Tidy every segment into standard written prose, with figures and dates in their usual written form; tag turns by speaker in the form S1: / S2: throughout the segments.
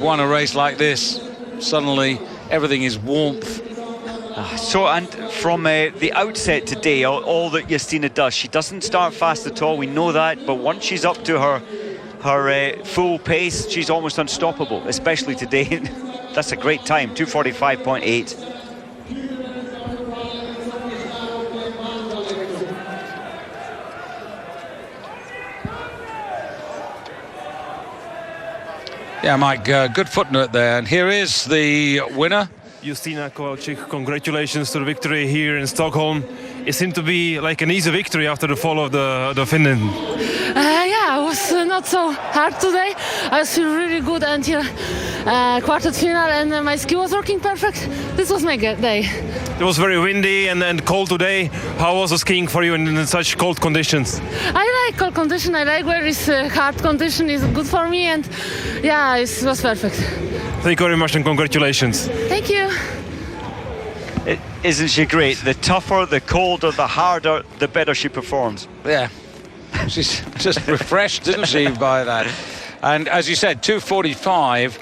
S1: won a race like this, suddenly everything is warmth.
S2: So, and from the outset today, all that Justyna does, she doesn't start fast at all, we know that, but once she's up to her full pace, she's almost unstoppable, especially today. That's a great time, 2:45.8.
S1: Yeah, Mike, good footnote there. And here is the winner.
S3: Justyna Kowalczyk, congratulations to the victory here in Stockholm. It seemed to be like an easy victory after the fall of the Finland.
S4: Yeah, it was not so hard today. I was feeling really good until quarter final, and my ski was working perfect. This was my day.
S3: It was very windy and cold today. How was the skiing for you in such cold conditions?
S4: I like cold condition. I like where it's hard condition is good for me, and yeah, it was perfect.
S3: Thank you very much and congratulations.
S4: Thank you.
S2: Isn't she great? The tougher, the colder, the harder, the better she performs.
S1: Yeah, she's just refreshed, isn't she, by that? And as you said, 2:45.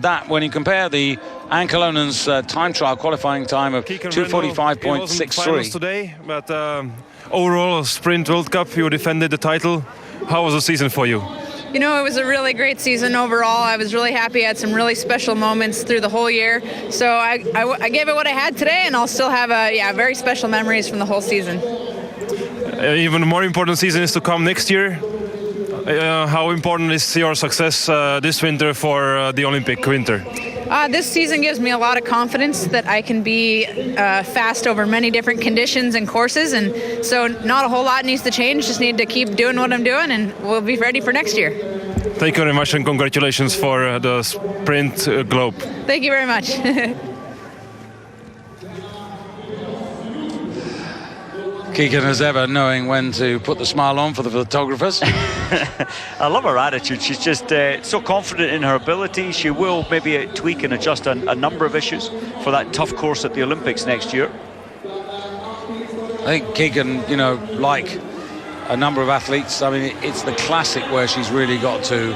S1: That, when you compare the Anne Kolonen's time trial qualifying time of 2:45.63
S3: today, but overall sprint World Cup, you defended the title. How was the season for you?
S5: You know, it was a really great season overall. I was really happy. I had some really special moments through the whole year. So I gave it what I had today, and I'll still have very special memories from the whole season.
S3: Even more important season is to come next year. How important is your success this winter for the Olympic winter?
S5: This season gives me a lot of confidence that I can be fast over many different conditions and courses, and so not a whole lot needs to change. Just need to keep doing what I'm doing, and we'll be ready for next year.
S3: Thank you very much, and congratulations for the sprint globe.
S5: Thank you very much.
S1: Keegan, as ever, knowing when to put the smile on for the photographers.
S2: I love her attitude. She's just so confident in her ability. She will maybe tweak and adjust a number of issues for that tough course at the Olympics next year.
S1: I think Keegan, you know, like a number of athletes, I mean, it's the classic where she's really got to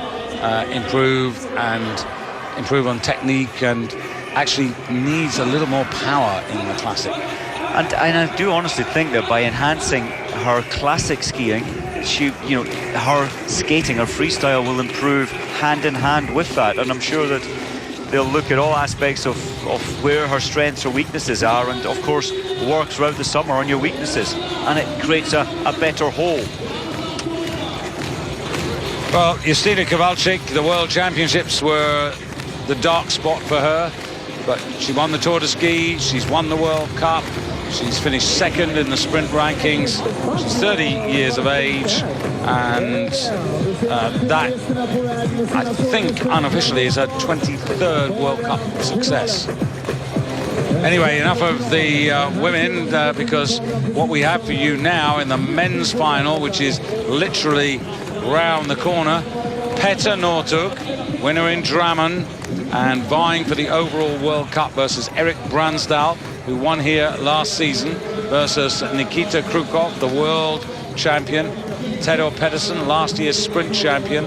S1: improve on technique, and actually needs a little more power in the classic.
S2: And I do honestly think that by enhancing her classic skiing, her skating, her freestyle will improve hand in hand with that. And I'm sure that they'll look at all aspects of where her strengths or weaknesses are, and of course work throughout the summer on your weaknesses, and it creates a better whole.
S1: Well, Justyna Kowalczyk, the World Championships were the dark spot for her, but she won the Tour de Ski, she's won the World Cup, she's finished second in the sprint rankings, she's 30 years of age, and that, I think, unofficially is her 23rd World Cup success. Anyway, enough of the women, because what we have for you now in the men's final, which is literally round the corner, Petter NORTHUG, winner in Drammen, and vying for the overall World Cup versus Erik BRANDSDAL, who won here last season, versus Nikita KRIUKOV, the world champion, Teodor PETERSON, last year's sprint champion,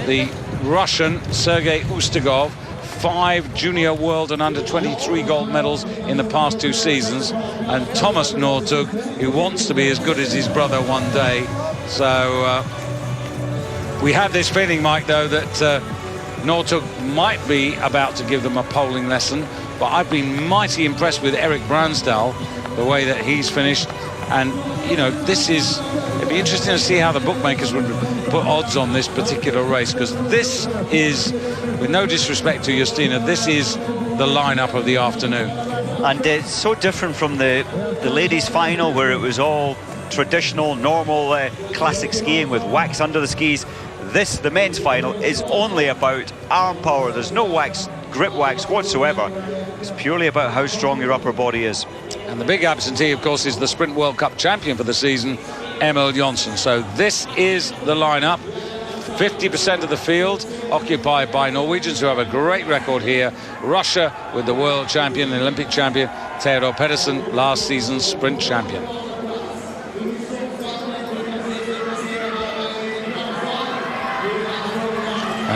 S1: the Russian Sergey USTIUGOV, 5 junior world and under 23 gold medals in the past 2 seasons, and Tomas NORTHUG, who wants to be as good as his brother one day. So we have this feeling, Mike, though, that NORTHUG might be about to give them a polling lesson, but I've been mighty impressed with Erik BRANDSDAL, the way that he's finished. And, you know, it'd be interesting to see how the bookmakers would put odds on this particular race, because this is, with no disrespect to Justyna, this is the lineup of the afternoon.
S2: And it's so different from the ladies' final, where it was all traditional, normal, classic skiing with wax under the skis. This, the men's final, is only about arm power. There's no wax, grip wax whatsoever. It's purely about how strong your upper body is.
S1: And the big absentee, of course, is the Sprint World Cup champion for the season, Emil Jonsson. So this is the lineup. 50% of the field occupied by Norwegians, who have a great record here. Russia with the world champion, the Olympic champion, Teodor PETERSON, last season's sprint champion.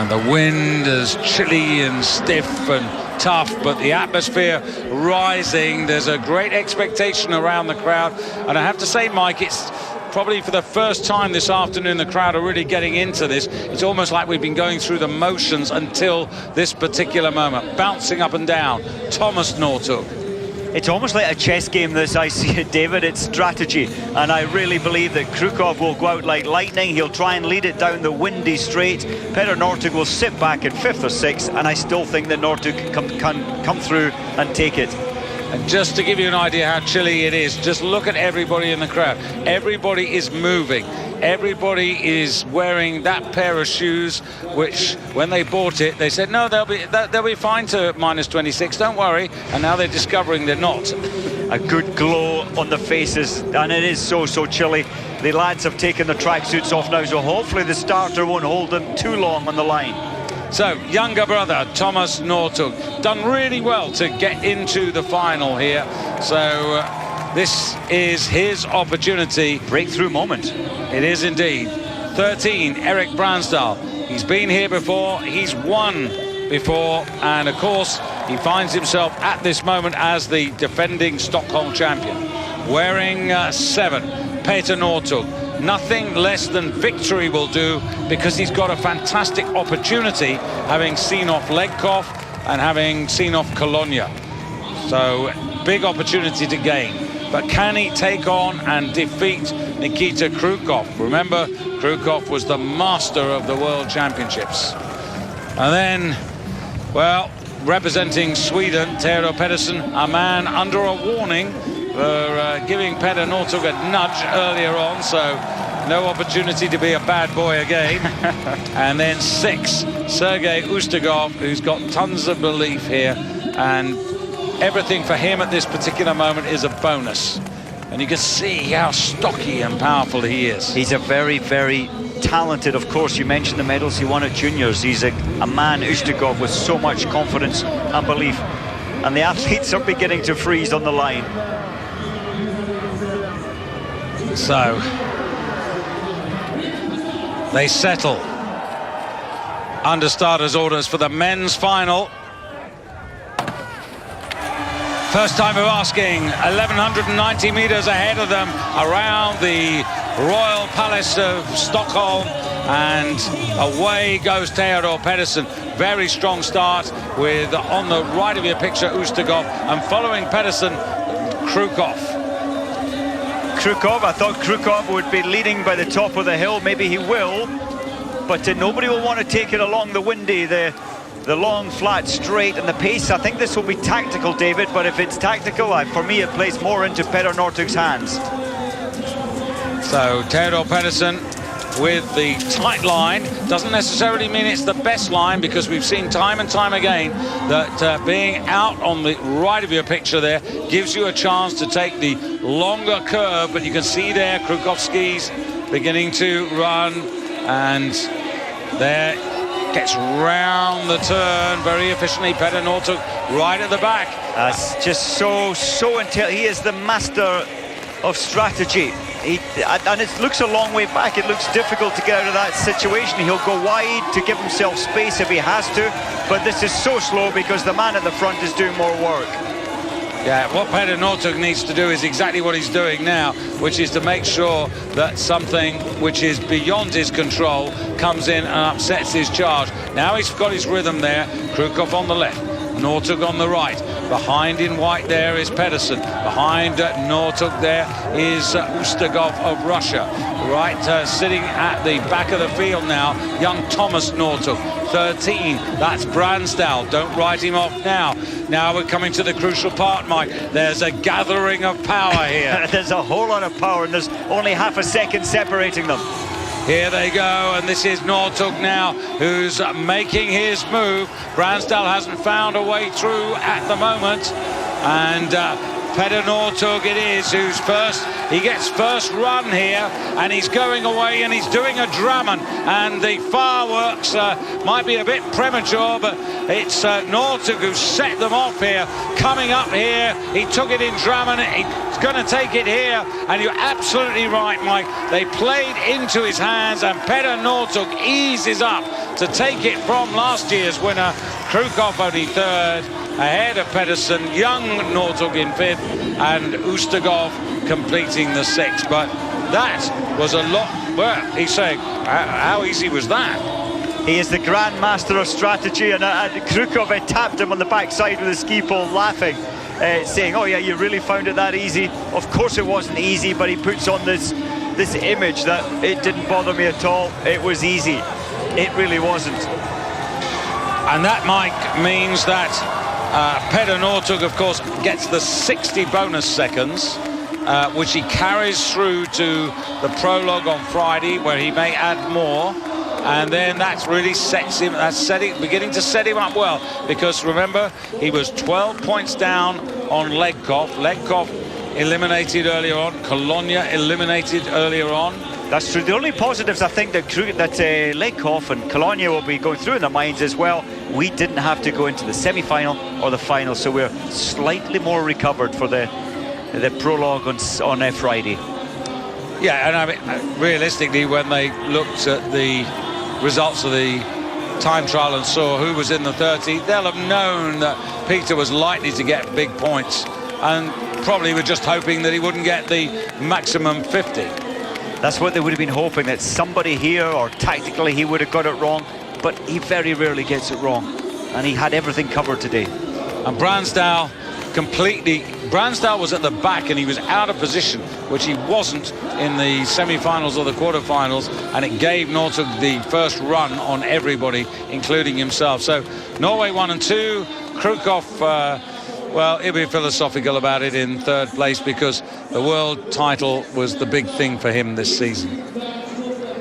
S1: And the wind is chilly and stiff and tough, but the atmosphere rising. There's a great expectation around the crowd. And I have to say, Mike, it's probably for the first time this afternoon the crowd are really getting into this. It's almost like we've been going through the motions until this particular moment. Bouncing up and down. Tomas NOR.
S2: It's almost like a chess game, this, I see it, David. It's strategy, and I really believe that KRIUKOV will go out like lightning. He'll try and lead it down the windy straight. Petter NORTHUG will sit back in 5th or 6th, and I still think that NORTHUG can come through and take it.
S1: And just to give you an idea how chilly it is, just look at everybody in the crowd. Everybody is moving. Everybody is wearing that pair of shoes, which when they bought it, they said, no, they'll be fine to -26, don't worry. And now they're discovering they're not.
S2: A good glow on the faces, and it is so chilly. The lads have taken the tracksuits off now, so hopefully the starter won't hold them too long on the line.
S1: So, younger brother, Tomas NORTHUG, done really well to get into the final here. So, this is his opportunity.
S2: Breakthrough moment.
S1: It is indeed. 13, Erik BRANDSDAL. He's been here before, he's won before, and of course, he finds himself at this moment as the defending Stockholm champion. Wearing 7, Petter NORTHUG. Nothing less than victory will do, because he's got a fantastic opportunity, having seen off LEGKOV and having seen off Cologne. So, big opportunity to gain. But can he take on and defeat Nikita KRIUKOV? Remember, KRIUKOV was the master of the World Championships. And then, well, representing Sweden, Teodor Pettersson, a man under a warning for giving Petter NORTHUG a nudge earlier on, so no opportunity to be a bad boy again. And then 6, Sergey USTIUGOV, who's got tons of belief here, and everything for him at this particular moment is a bonus. And you can see how stocky and powerful he is.
S2: He's a very talented, of course. You mentioned the medals he won at juniors. He's a man, USTIUGOV, with so much confidence and belief. And the athletes are beginning to freeze on the line.
S1: So, they settle under starters' orders for the men's final. First time of asking, 1,190 meters ahead of them around the Royal Palace of Stockholm, and away goes Teodor Pettersson. Very strong start with, on the right of your picture, USTIUGOV, and following Pettersson, KRIUKOV.
S2: KRIUKOV, I thought KRIUKOV would be leading by the top of the hill. Maybe he will, but nobody will want to take it along the windy, the long, flat, straight, and the pace. I think this will be tactical, David, but if it's tactical, for me, it plays more into Petter NORTHUG's hands.
S1: So, Teodor Pettersson with the tight line. Doesn't necessarily mean it's the best line, because we've seen time and time again that being out on the right of your picture there gives you a chance to take the longer curve, but you can see there KRIUKOV skis beginning to run, and there gets round the turn very efficiently. Petter NORTHUG right at the back.
S2: That's just so he is the master of strategy. And it looks a long way back. It looks difficult to get out of that situation. He'll go wide to give himself space if he has to, but this is so slow because the man at the front is doing more work.
S1: Yeah, what Petter NORTHUG needs to do is exactly what he's doing now, which is to make sure that something which is beyond his control comes in and upsets his charge. Now he's got his rhythm there. KRIUKOV on the left, NORTHUG on the right. Behind in white there is Pettersson. Behind NORTHUG there is USTIUGOV of Russia. Right, sitting at the back of the field now, young Tomas NORTHUG. 13, that's BRANDSDAL. Don't write him off now. Now we're coming to the crucial part, Mike. There's a gathering of power here.
S2: There's a whole lot of power, and there's only half a second separating them.
S1: Here they go, and this is NORTHUG now, who's making his move. BRANDSDAL hasn't found a way through at the moment, and Petter NORTHUG it is who's first. He gets first run here, and he's going away, and he's doing a Drammen, and the fireworks might be a bit premature, but it's NORTHUG who set them off here. Coming up here, he took it in Drammen, he's going to take it here, and you're absolutely right, Mike. They played into his hands, and Petter NORTHUG eases up to take it from last year's winner. KRIUKOV only third, ahead of Pettersson, young NORTHUG in fifth, and USTIUGOV completing the sixth. But that was a lot. Well, he's saying, how easy was that?
S2: He is the grand master of strategy, and KRIUKOV had tapped him on the backside with a ski pole, laughing, saying, oh yeah, you really found it that easy? Of course it wasn't easy, but he puts on this image that it didn't bother me at all. It was easy. It really wasn't.
S1: And that, Mike, means that Petter NORTHUG, of course, gets the 60 bonus seconds, which he carries through to the prologue on Friday, where he may add more. And then that's really beginning to set him up well, because remember, he was 12 points down on LEGKOV. LEGKOV eliminated earlier on, Cologne eliminated earlier on.
S2: That's true. The only positives I think that LEGKOV and Cologne will be going through in their minds as well. We didn't have to go into the semi-final or the final, so we're slightly more recovered for the prologue on Friday.
S1: Yeah, and I mean, realistically, when they looked at the results of the time trial and saw who was in the 30, they'll have known that Peter was likely to get big points, and probably were just hoping that he wouldn't get the maximum 50.
S2: That's what they would have been hoping, that somebody here, or tactically he would have got it wrong, but he very rarely gets it wrong, and he had everything covered today.
S1: And BRANDSDAL BRANDSDAL was at the back and he was out of position, which he wasn't in the semi-finals or the quarter-finals, and it gave NORTHUG the first run on everybody, including himself. So Norway 1 and 2, KRIUKOV, well, he'll be philosophical about it in third place, because the world title was the big thing for him this season.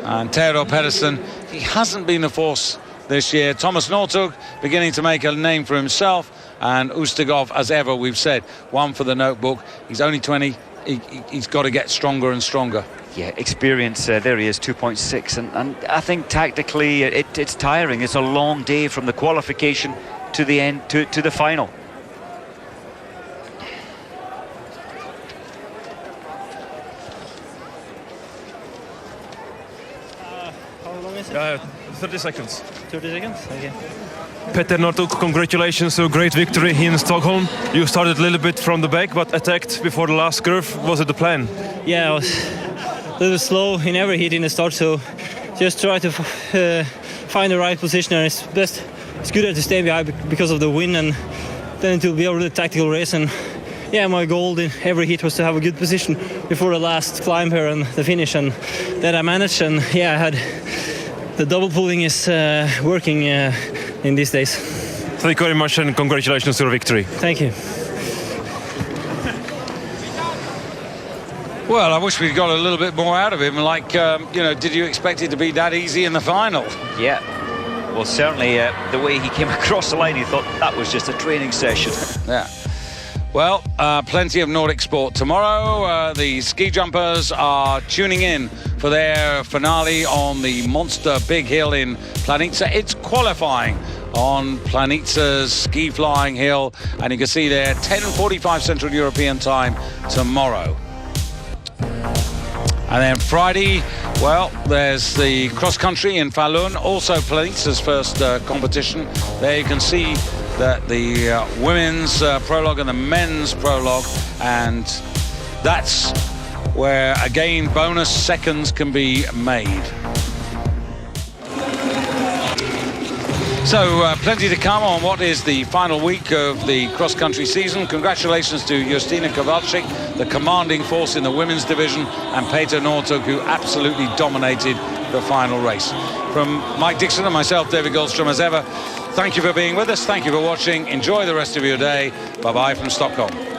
S1: And Teodor Pettersson, he hasn't been a force this year. Tomas NORTHUG beginning to make a name for himself, and USTIUGOV, as ever, we've said, one for the notebook. He's only 20. He's got to get stronger and stronger.
S2: Yeah, experience, there he is, 2.6, and I think tactically it's tiring. It's a long day from the qualification to the end, to the final.
S3: 30 seconds.
S6: 30 seconds? Okay.
S3: Petter NORTHUG, congratulations to a great victory here in Stockholm. You started a little bit from the back, but attacked before the last curve. Was it the plan?
S6: Yeah, I was a little slow in every heat in the start, so just try to find the right position, and it's good to stay behind because of the wind, and then it will be a really tactical race. And yeah, my goal in every heat was to have a good position before the last climb here and the finish, and that I managed. And yeah, I had the double pulling is working in these days.
S3: Thank you very much, and congratulations to your victory.
S6: Thank you.
S1: Well, I wish we'd got a little bit more out of him. Like, you know, did you expect it to be that easy in the final?
S2: Yeah. Well, certainly the way he came across the line, he thought that was just a training session.
S1: Yeah. Well, plenty of Nordic sport tomorrow. The ski jumpers are tuning in for their finale on the monster big hill in Planica. It's qualifying on Planica's ski flying hill, and you can see there 10:45 Central European time tomorrow. And then Friday, well, there's the cross country in Falun, also Planica's first competition. There you can see that the women's prologue and the men's prologue, and that's where again bonus seconds can be made. So plenty to come on what is the final week of the cross-country season. Congratulations to Justyna Kowalczyk, the commanding force in the women's division, and Petter NORTHUG, who absolutely dominated the final race. From Mike Dixon and myself, David Goldstrom, as ever, thank you for being with us. Thank you for watching. Enjoy the rest of your day. Bye-bye from Stockholm.